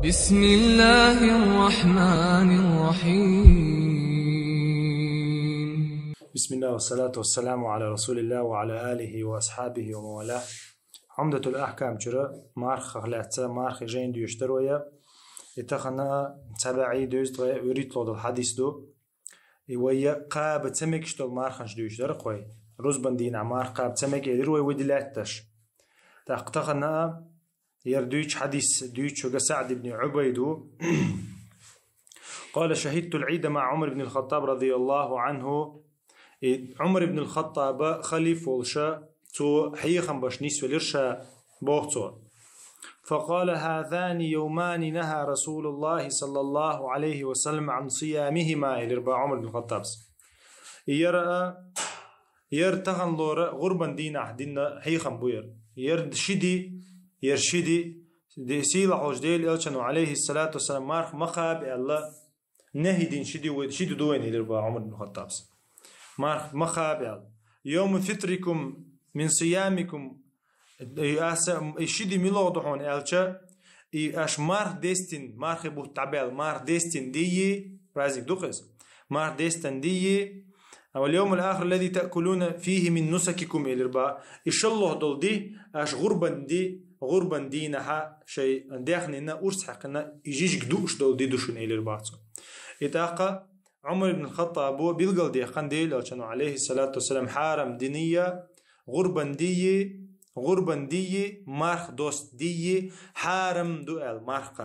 بسم الله الرحمن الرحيم. بسم الله والصلاة والسلام على رسول الله وعلى آله وأصحابه وموالاه. عمدة الأحكام جرى مارخ خلعت مارخ جين ديشترويا اتخنا تبعي دوست ويريد لود الحديث دو ويا قاب تمك شتول مارخنش ديشتر قوي روز بندين عمار قاب تمك يدروي ودلاتش تخنا يردويش حديث دويش سعد بن عبيدو قال شهدت العيد مع عمر بن الخطاب رضي الله عنه. عمر بن الخطاب خليفة والشا تو حيخم باش نيس ولرشا بوغتو فقال هذان يومان نهى رسول الله صلى الله عليه وسلم عن صيامهما إلى عمر بن الخطاب يرتغن لورا غربا دينا دينا حيخم بوير يرشدي دي سيلا حوجديل إلشانو عليه الصلاة والسلام مارخ مخاب الله نهي دين شدي دوين إلى عمر بن الخطاب مارخ مخاب يوم فطركم من صيامكم شدي ميلودحون إلشا إيش مارخ ديستين مارخ بو تعبال مارخ ديستين دي رازق دوخس مارخ ديستين دي واليوم الآخر الذي تأكلون فيه من نسككم إلى الرباء إيش الله دول دي أش غربا دي نحا شيء داخلنا أرس حقنا يجيش قدوش دول دي دوشن إلى الرباء إتاقا عمر بن الخطاب بيلقل دي قنديل عليه الصلاة والسلام حارم دينية غربا دي مارخ دوست دي حارم دو المارخ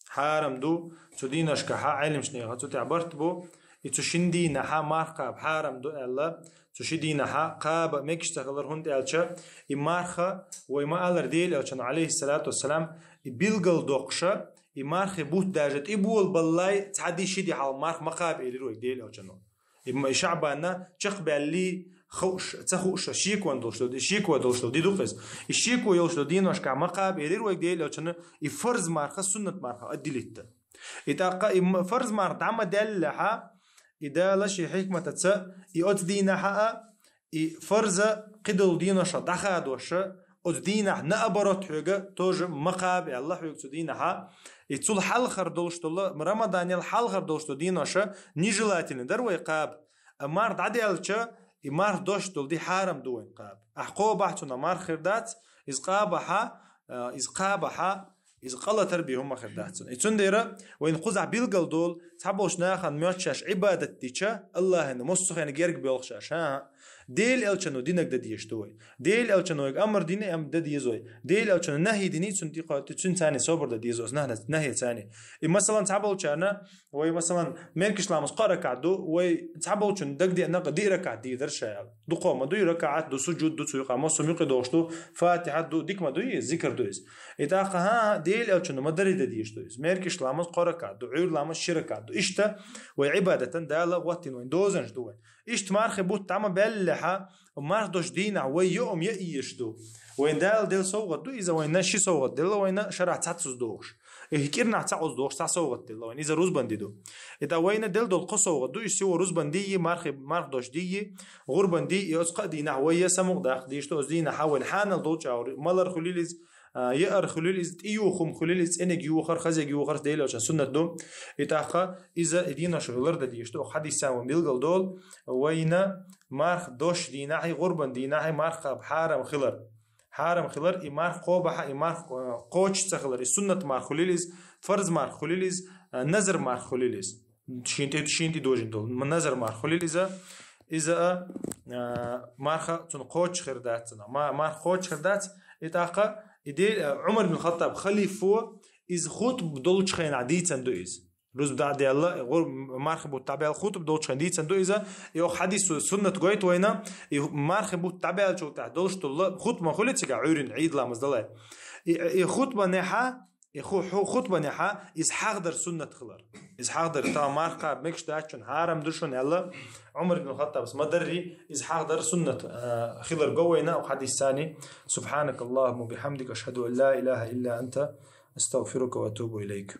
حارم دو تدينش كها علم شنيغا تعبرت بو يتشندي نحا مارخ حارم دو الله تشدي نحا قاب مكشتغلر هند الچا يمارخا ويما الر ديل الچن عليه الصلاه والسلام بيلقل دوقشا يمارخ بوت داجت يبول بالله تعدي شدي حال مارخ مقاب الى روي ديل الچن يما شعبنا تشقبالي خوش تخوش شيك وندوشلو شيك ودوشلو دي دوقس الشيك ويوشلو دينوش كا مقاب الى روي ديل الچن يفرض مارخ سنه مارخ ادلت يتاقا فرض مارخ عم دلها إذا لشي حكمة تسا يؤت دينا حقا فرزة قدل دينا شا دخاد وشا أت دينا نأبرت حقا توج مقاب الله حقا دينا حقا يتصل حلخر دولشتو الله رمضان الحلخر دولشتو دينا شا نيجلاتين در ويقاب مارد عديال شا مارد دوشتو دي حارم دوين قاب أحقو بحثنا مار خردات إذ قابها إذا قال تربية هم خداتهم يتنديرا وين قزع بيلقل دول تعبوش ناخن ميوتشاش عبادة تيشا الله إنه مصخين جيرك بيلخشاش ها ديل ألشانو دينك دديشتوي ديل ألشانو أمر ديني أم دديزوي ديل ألشانو نهي ديني تنتقى تنتاني صبر دديزوس نهي ثاني مثلا تعبوش أنا وي مثلا ملكش لامس قارك عدو وي تعبوش دق دي أنا قدي ركعت دي درشة دو قام دو ركعت دو سجود دو سويقة ما سميق دوشتو فاتحة دو ديك ما دوي ذكر دويس إتاقة ها ديل ألشانو ما دري دديشتويس ملكش لامس قارك عدو عير لامس شرك عدو إشتا وعبادة دالة وقتين وين دوزنج دوين إشت مارخ بوت تعمل بلحة ومارخ دوش دينا ويوم يأيشدو وين دال صوغت دو إذا وين نشي صوغت دل وين شرع تعتسوس دوش هكيرنا تعوز دوش تعصوغت دل وين إذا روز بنديدو إذا وين دل دول قصوغت دو يسوي روز بندي مارخ دوش دي غور بندي يسقى دينا ويا سموغ داخ ديشتو دينا حاول حانل دوش أو مالر خليلز يأر خليلز إيوخم خليلز إنك يوخر خزق يوخر ديل عشان سنة دوم يتاخا إذا دينا شغلر دديشتو حد يساوي بيلقل دول وينا مارخ دوش ديناحي غربا ديناحي مارخ بحارم خلر إمارخ قوبها إمارخ قوش تخلر السنة مارخ خليلز فرز مارخ خليلز نظر مارخ خليلز شينتي دوجين دول من نظر مارخ خليلز إذا مارخ تون قوش خردات مارخ قوش خردات يتاخا إدي عمر بن الخطاب خليفة إذ خطب دولش خين عديد سندويز روز بعد الله غور مارخبو تابع الخطب دولش خين عديد سندويز يو حديث سنة قويت وينا مارخبو تابع شو تاع دولش الله خطبة خلت سجع عيرن عيد لا مزدلا خطبة نحا إذ حاضر سنة خلر إذ حاضر تا مارخا مكش داشون هارم درشون الله عمر بن الخطاب بس مدري إذ حاضر سنة خلر قوينا وحديث ثاني سبحانك اللهم وبحمدك أشهد أن لا إله إلا أنت أستغفرك وأتوب إليك.